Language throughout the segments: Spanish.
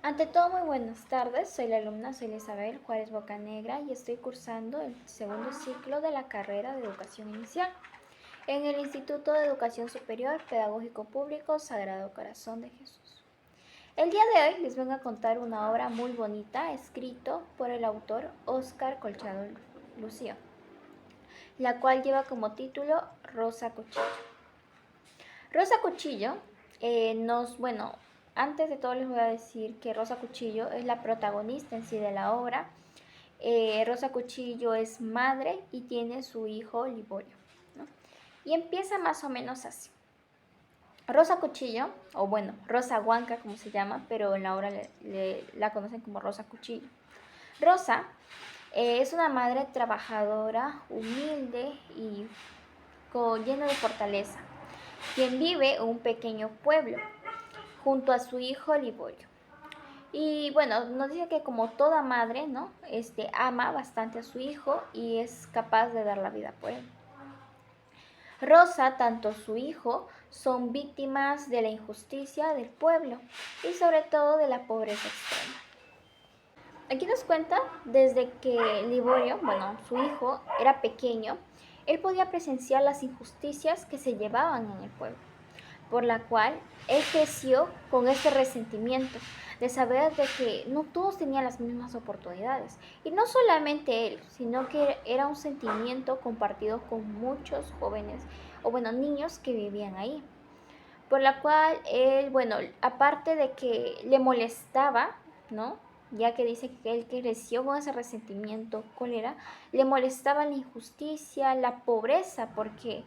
Ante todo, muy buenas tardes. Soy la alumna, soy Isabel Juárez Bocanegra y estoy cursando el segundo ciclo de la carrera de Educación Inicial en el Instituto de Educación Superior Pedagógico Público Sagrado Corazón de Jesús. El día de hoy les vengo a contar una obra muy bonita escrito por el autor Óscar Colchado Lucio, la cual lleva como título Rosa Cuchillo. Rosa Cuchillo antes de todo les voy a decir que Rosa Cuchillo es la protagonista en sí de la obra. Rosa Cuchillo es madre y tiene su hijo Liborio, ¿no? Y empieza más o menos así. Rosa Cuchillo, o bueno, Rosa Huanca como se llama, pero en la obra la conocen como Rosa Cuchillo. Rosa es una madre trabajadora, humilde y llena de fortaleza, quien vive en un pequeño pueblo junto a su hijo Liborio. Y bueno, nos dice que como toda madre, ¿no? Ama bastante a su hijo y es capaz de dar la vida por él. Rosa, tanto su hijo, son víctimas de la injusticia del pueblo y sobre todo de la pobreza extrema. Aquí nos cuenta desde que Liborio, su hijo, era pequeño, él podía presenciar las injusticias que se llevaban en el pueblo, por la cual él creció con este resentimiento de saber de que no todos tenían las mismas oportunidades. Y no solamente él, sino que era un sentimiento compartido con muchos jóvenes, niños que vivían ahí. Por la cual él, aparte de que le molestaba, ¿no? Ya que dice que él creció con ese resentimiento, cólera, le molestaba la injusticia, la pobreza, porque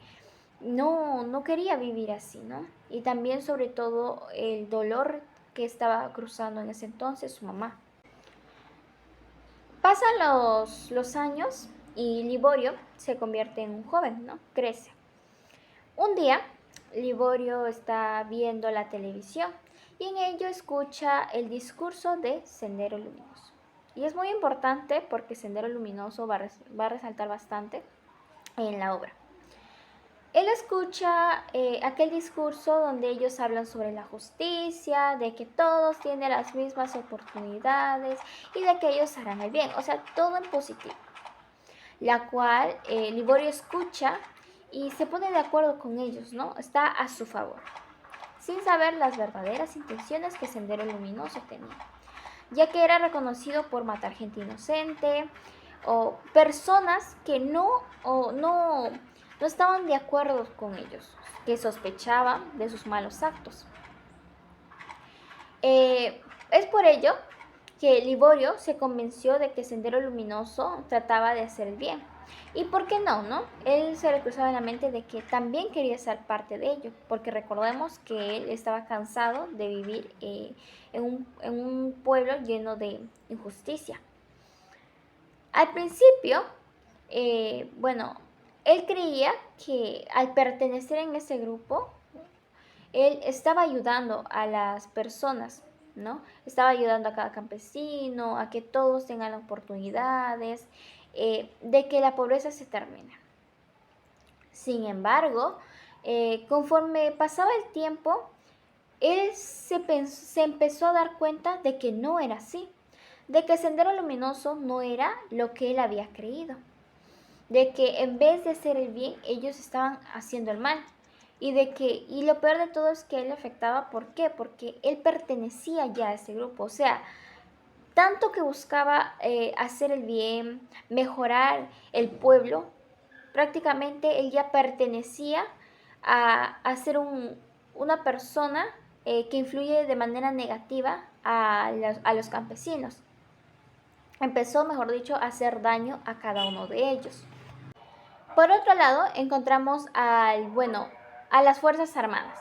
no quería vivir así, ¿no? Y también sobre todo el dolor que estaba cruzando en ese entonces su mamá. Pasan los años y Liborio se convierte en un joven, ¿no? Crece. Un día, Liborio está viendo la televisión y en ello escucha el discurso de Sendero Luminoso. Y es muy importante porque Sendero Luminoso va a resaltar bastante en la obra. Él escucha aquel discurso donde ellos hablan sobre la justicia, de que todos tienen las mismas oportunidades y de que ellos harán el bien, o sea, todo en positivo. La cual Liborio escucha y se pone de acuerdo con ellos, ¿no? Está a su favor, sin saber las verdaderas intenciones que Sendero Luminoso tenía, ya que era reconocido por matar gente inocente o personas que no estaban de acuerdo con ellos, que sospechaban de sus malos actos. Es por ello que Liborio se convenció de que Sendero Luminoso trataba de hacer el bien. ¿Y por qué no? Él se le cruzaba en la mente de que también quería ser parte de ello, porque recordemos que él estaba cansado de vivir en un pueblo lleno de injusticia. Al principio, él creía que al pertenecer en ese grupo, él estaba ayudando a las personas, ¿no? Estaba ayudando a cada campesino, a que todos tengan oportunidades, de que la pobreza se termine. Sin embargo, conforme pasaba el tiempo, él se empezó a dar cuenta de que no era así, de que Sendero Luminoso no era lo que él había creído, de que en vez de hacer el bien, ellos estaban haciendo el mal. Y lo peor de todo es que él le afectaba, ¿por qué? Porque él pertenecía ya a ese grupo, o sea, tanto que buscaba hacer el bien, mejorar el pueblo, prácticamente él ya pertenecía a ser una persona que influye de manera negativa a los campesinos. Empezó, mejor dicho, a hacer daño a cada uno de ellos. Por otro lado, encontramos a las Fuerzas Armadas.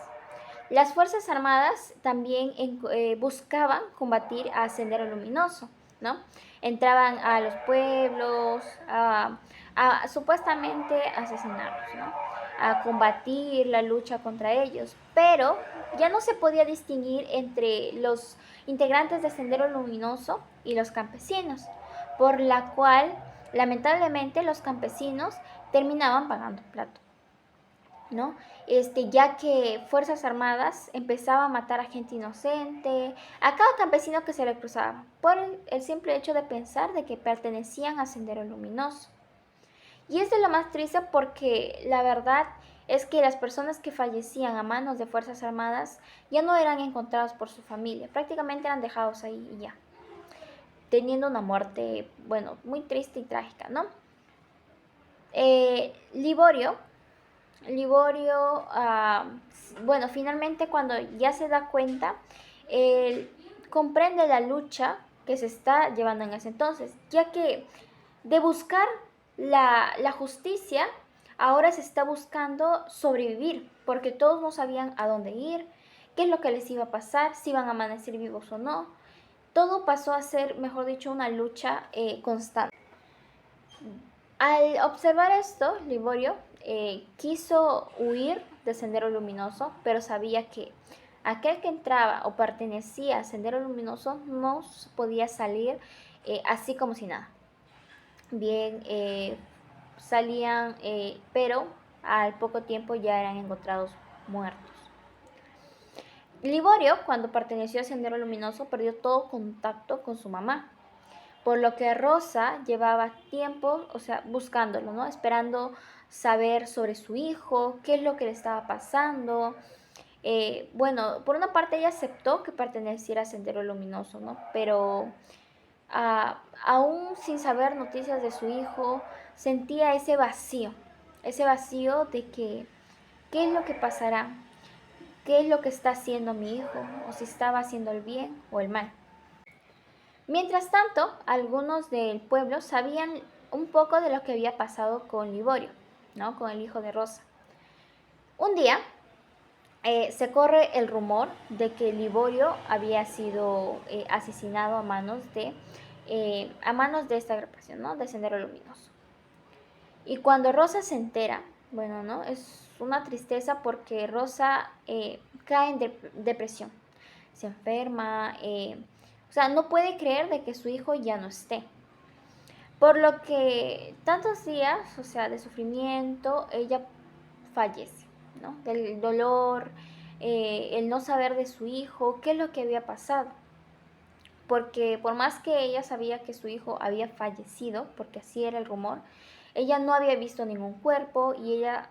Las Fuerzas Armadas también buscaban combatir a Sendero Luminoso, ¿no? Entraban a los pueblos a supuestamente asesinarlos, ¿no? A combatir la lucha contra ellos, pero ya no se podía distinguir entre los integrantes de Sendero Luminoso y los campesinos, por la cual lamentablemente los campesinos terminaban pagando plato. ¿no? Ya que Fuerzas Armadas empezaba a matar a gente inocente, a cada campesino que se le cruzaba, por el simple hecho de pensar de que pertenecían a Sendero Luminoso. Y es de lo más triste porque la verdad es que las personas que fallecían a manos de Fuerzas Armadas ya no eran encontrados por su familia, prácticamente eran dejados ahí y ya, teniendo una muerte, bueno, muy triste y trágica, ¿no? Liborio, bueno, finalmente cuando ya se da cuenta, él comprende la lucha que se está llevando en ese entonces, ya que de buscar la justicia, ahora se está buscando sobrevivir, porque todos no sabían a dónde ir, qué es lo que les iba a pasar, si iban a amanecer vivos o no. Todo pasó a ser, mejor dicho, una lucha constante. Al observar esto, Liborio quiso huir de Sendero Luminoso, pero sabía que aquel que entraba o pertenecía a Sendero Luminoso no podía salir así como si nada. Bien, salían, pero al poco tiempo ya eran encontrados muertos. Liborio, cuando perteneció a Sendero Luminoso, perdió todo contacto con su mamá, por lo que Rosa llevaba tiempo, o sea, buscándolo, ¿no? Esperando saber sobre su hijo, qué es lo que le estaba pasando. Bueno, por una parte ella aceptó que perteneciera a Sendero Luminoso, ¿no? Pero aún sin saber noticias de su hijo, sentía ese vacío de que, ¿qué es lo que pasará? ¿Qué es lo que está haciendo mi hijo? ¿O si estaba haciendo el bien o el mal? Mientras tanto, algunos del pueblo sabían un poco de lo que había pasado con Liborio, ¿no? Con el hijo de Rosa. Un día se corre el rumor de que Liborio había sido asesinado a manos de esta agrupación, ¿no? De Sendero Luminoso. Y cuando Rosa se entera, bueno, ¿no? Es una tristeza porque Rosa cae en depresión, se enferma, o sea, no puede creer de que su hijo ya no esté. Por lo que tantos días, o sea, de sufrimiento, ella fallece, ¿no? Del dolor, el no saber de su hijo, qué es lo que había pasado. Porque por más que ella sabía que su hijo había fallecido, porque así era el rumor, ella no había visto ningún cuerpo y ella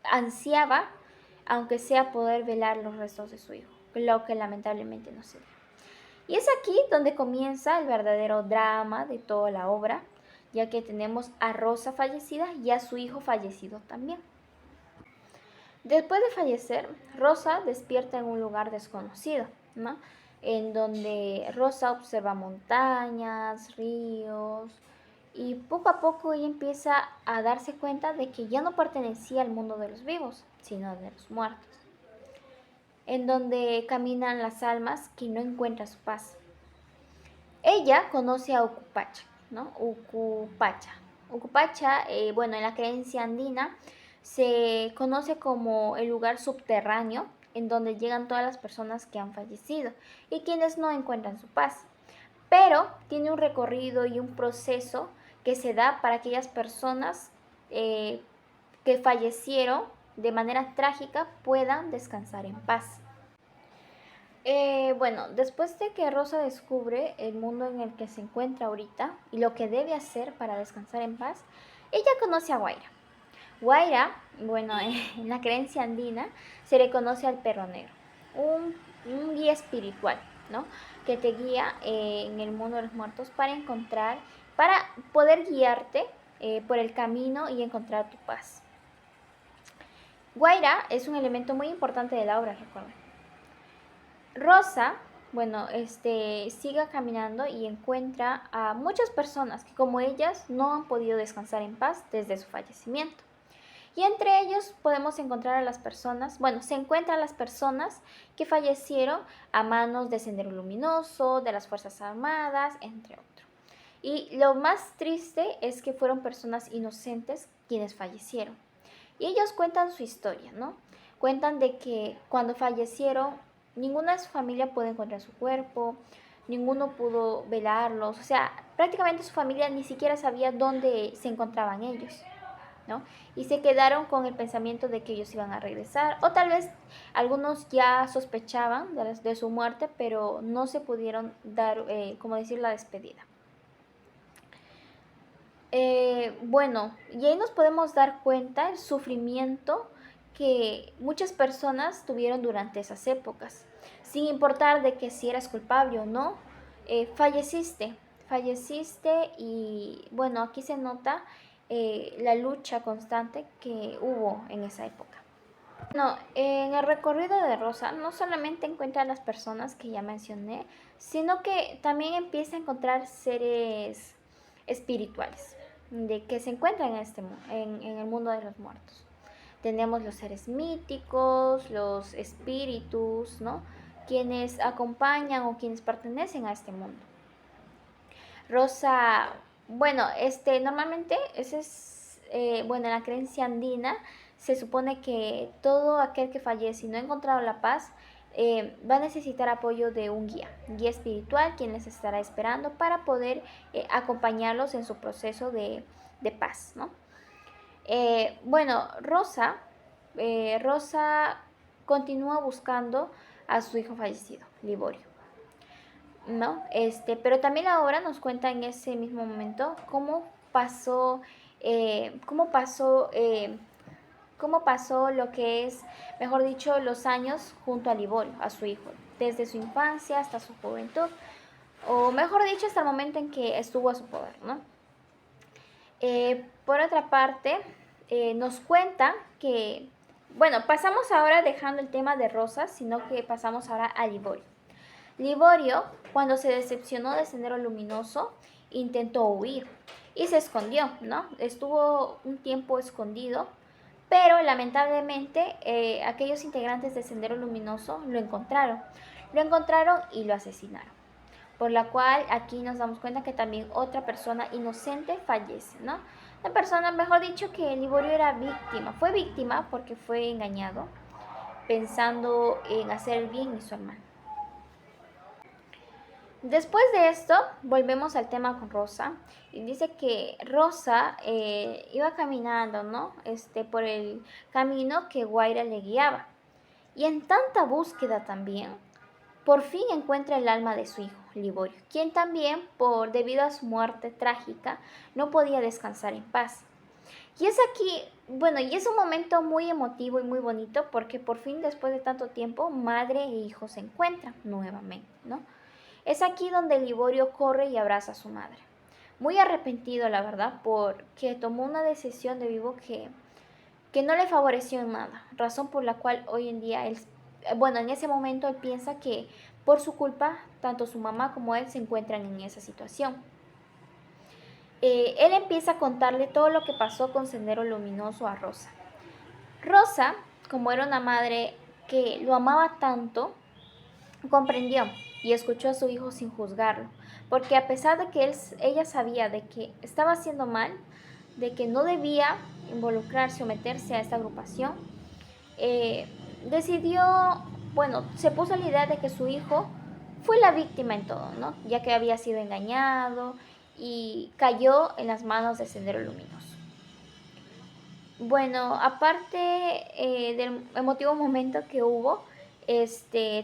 ansiaba, aunque sea, poder velar los restos de su hijo, lo que lamentablemente no se dio. Y es aquí donde comienza el verdadero drama de toda la obra, ya que tenemos a Rosa fallecida y a su hijo fallecido también. Después de fallecer, Rosa despierta en un lugar desconocido, ¿no? En donde Rosa observa montañas, ríos, y poco a poco ella empieza a darse cuenta de que ya no pertenecía al mundo de los vivos, sino de los muertos, en donde caminan las almas que no encuentran su paz. Ella conoce a Ucupacha, ¿no? Ucupacha, bueno, en la creencia andina se conoce como el lugar subterráneo en donde llegan todas las personas que han fallecido y quienes no encuentran su paz. Pero tiene un recorrido y un proceso que se da para aquellas personas que fallecieron de manera trágica puedan descansar en paz. Bueno, después de que Rosa descubre el mundo en el que se encuentra ahorita y lo que debe hacer para descansar en paz, ella conoce a Guaira. Guaira, bueno, en la creencia andina se le conoce al perro negro, un guía espiritual, ¿no? Que te guía en el mundo de los muertos para poder guiarte por el camino y encontrar tu paz. Guaira es un elemento muy importante de la obra, recuerda. Rosa, bueno, sigue caminando y encuentra a muchas personas que como ellas no han podido descansar en paz desde su fallecimiento. Y entre ellos podemos encontrar a las personas, bueno, se encuentran las personas que fallecieron a manos de Sendero Luminoso, de las Fuerzas Armadas, entre otros. Y lo más triste es que fueron personas inocentes quienes fallecieron. Y ellos cuentan su historia, ¿no? Cuentan de que cuando fallecieron, ninguna de su familia pudo encontrar su cuerpo, ninguno pudo velarlos, o sea, prácticamente su familia ni siquiera sabía dónde se encontraban ellos. ¿no? Y se quedaron con el pensamiento de que ellos iban a regresar, o tal vez algunos ya sospechaban de su muerte, pero no se pudieron dar, como decir, la despedida. Bueno, y ahí nos podemos dar cuenta el sufrimiento que muchas personas tuvieron durante esas épocas, sin importar de que si eras culpable o no, falleciste y bueno, aquí se nota la lucha constante que hubo en esa época. No, en el recorrido de Rosa no solamente encuentra a las personas que ya mencioné, sino que también empieza a encontrar seres espirituales de que se encuentran en el mundo de los muertos. Tenemos los seres míticos, los espíritus, ¿no? Quienes acompañan o quienes pertenecen a este mundo. Rosa, bueno, normalmente ese es, bueno, en la creencia andina se supone que todo aquel que fallece y no ha encontrado la paz va a necesitar apoyo de un guía espiritual, quien les estará esperando para poder acompañarlos en su proceso de paz, ¿no? Bueno, Rosa continúa buscando a su hijo fallecido, Liborio, ¿no? Pero también la obra nos cuenta en ese mismo momento cómo pasó, cómo pasó lo que es, mejor dicho, los años junto a Liborio, a su hijo, desde su infancia hasta su juventud, o mejor dicho, hasta el momento en que estuvo a su poder, ¿no? Por otra parte, nos cuenta que, bueno, pasamos ahora dejando el tema de Rosa, sino que pasamos ahora a Liborio. Liborio, cuando se decepcionó de Sendero Luminoso, intentó huir y se escondió, ¿no? Estuvo un tiempo escondido, pero lamentablemente aquellos integrantes de Sendero Luminoso lo encontraron. Lo encontraron y lo asesinaron. Por la cual aquí nos damos cuenta que también otra persona inocente fallece, ¿no? La persona, mejor dicho, que Liborio era víctima. Fue víctima porque fue engañado, pensando en hacer el bien y hizo el mal. Después de esto, volvemos al tema con Rosa. Y dice que Rosa iba caminando, ¿no? Por el camino que Guaira le guiaba. Y en tanta búsqueda también, por fin encuentra el alma de su hijo, Liborio, quien también, debido a su muerte trágica, no podía descansar en paz. Y es aquí, bueno, y es un momento muy emotivo y muy bonito porque por fin, después de tanto tiempo, madre e hijo se encuentran nuevamente, ¿no? Es aquí donde Liborio corre y abraza a su madre. Muy arrepentido, la verdad, porque tomó una decisión de vivo que no le favoreció en nada, razón por la cual hoy en día él, bueno, en ese momento él piensa que por su culpa, tanto su mamá como él se encuentran en esa situación. Él empieza a contarle todo lo que pasó con Sendero Luminoso a Rosa. Rosa, como era una madre que lo amaba tanto, comprendió y escuchó a su hijo sin juzgarlo, porque a pesar de que ella sabía de que estaba haciendo mal, de que no debía involucrarse o meterse a esta agrupación, decidió, bueno, se puso la idea de que su hijo fue la víctima en todo, ¿no? Ya que había sido engañado y cayó en las manos de Sendero Luminoso. Bueno, aparte del emotivo momento que hubo,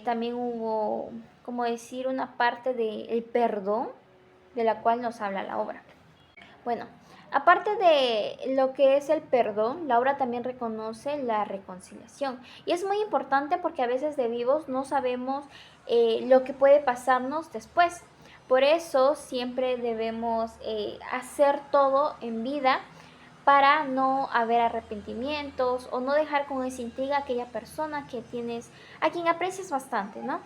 también hubo, como decir, una parte del perdón de la cual nos habla la obra. Bueno, aparte de lo que es el perdón, la obra también reconoce la reconciliación. Y es muy importante porque a veces de vivos no sabemos lo que puede pasarnos después. Por eso siempre debemos hacer todo en vida para no haber arrepentimientos o no dejar con esa intriga a aquella persona que tienes, a quien aprecias bastante, ¿no?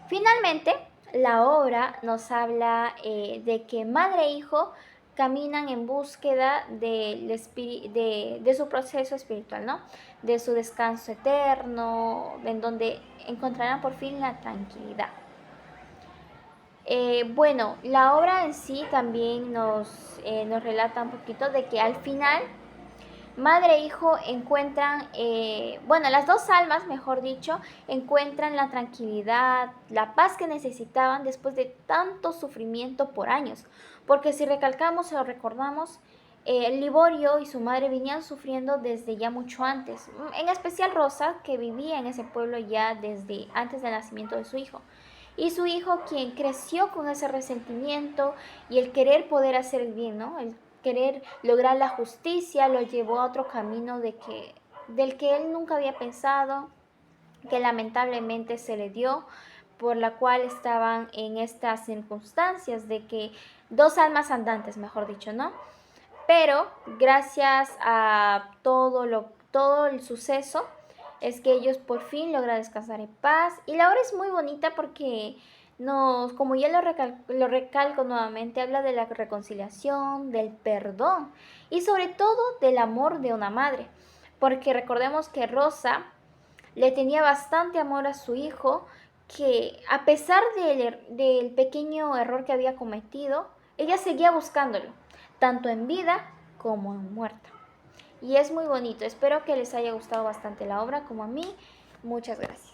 Finalmente, la obra nos habla de que madre e hijo caminan en búsqueda de su proceso espiritual, ¿no? De su descanso eterno, en donde encontrarán por fin la tranquilidad. Bueno, la obra en sí también nos relata un poquito de que al final madre e hijo encuentran, bueno, las dos almas, mejor dicho, encuentran la tranquilidad, la paz que necesitaban después de tanto sufrimiento por años. Porque si recalcamos o recordamos, Liborio y su madre venían sufriendo desde ya mucho antes, en especial Rosa, que vivía en ese pueblo ya desde antes del nacimiento de su hijo. Y su hijo, quien creció con ese resentimiento y el querer poder hacer el bien, ¿no? El querer lograr la justicia, lo llevó a otro camino del que él nunca había pensado, que lamentablemente se le dio, por la cual estaban en estas circunstancias de que dos almas andantes, mejor dicho, ¿no? Pero gracias a todo el suceso es que ellos por fin logran descansar en paz. Y la obra es muy bonita porque como ya lo recalco nuevamente, habla de la reconciliación, del perdón y sobre todo del amor de una madre. Porque recordemos que Rosa le tenía bastante amor a su hijo, que a pesar del pequeño error que había cometido, ella seguía buscándolo, tanto en vida como en muerta. Y es muy bonito. Espero que les haya gustado bastante la obra como a mí. Muchas gracias.